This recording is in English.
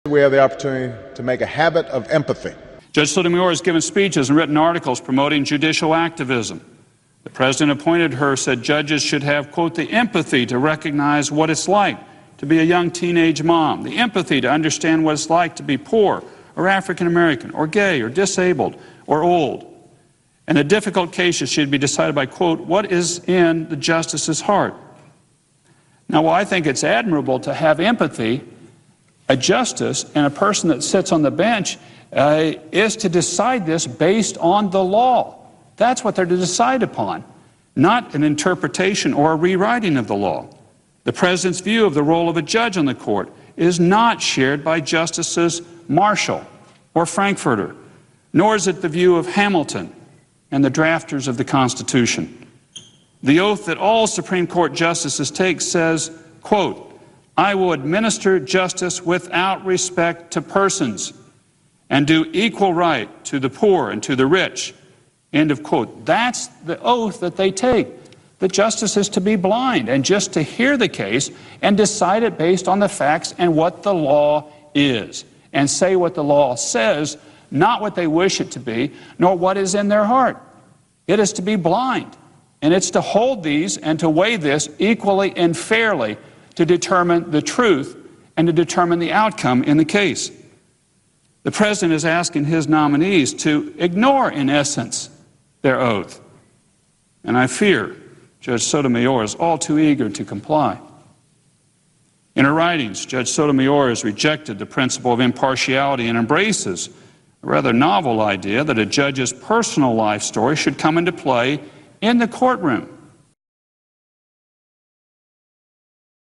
We have the opportunity to make a habit of empathy. Judge Sotomayor has given speeches and written articles promoting judicial activism. The president appointed her said judges should have, quote, the empathy to recognize what it's like to be a young teenage mom, the empathy to understand what it's like to be poor or African American or gay or disabled or old. And the difficult cases should be decided by, quote, what is in the justice's heart. Now, while I think it's admirable to have empathy, a justice and a person that sits on the bench is to decide this based on the law. That's what they're to decide upon, not an interpretation or a rewriting of the law. The president's view of the role of a judge on the court is not shared by Justices Marshall or Frankfurter, nor is it the view of Hamilton and the drafters of the Constitution. The oath that all Supreme Court justices take says, quote, I will administer justice without respect to persons and do equal right to the poor and to the rich. End of quote. That's the oath that they take. The justice is to be blind and just to hear the case and decide it based on the facts and what the law is, and say what the law says, not what they wish it to be, nor what is in their heart. It is to be blind, and it's to hold these and to weigh this equally and fairly to determine the truth and to determine the outcome in the case. The president is asking his nominees to ignore, in essence, their oath. And I fear Judge Sotomayor is all too eager to comply. In her writings, Judge Sotomayor has rejected the principle of impartiality and embraces a rather novel idea that a judge's personal life story should come into play in the courtroom.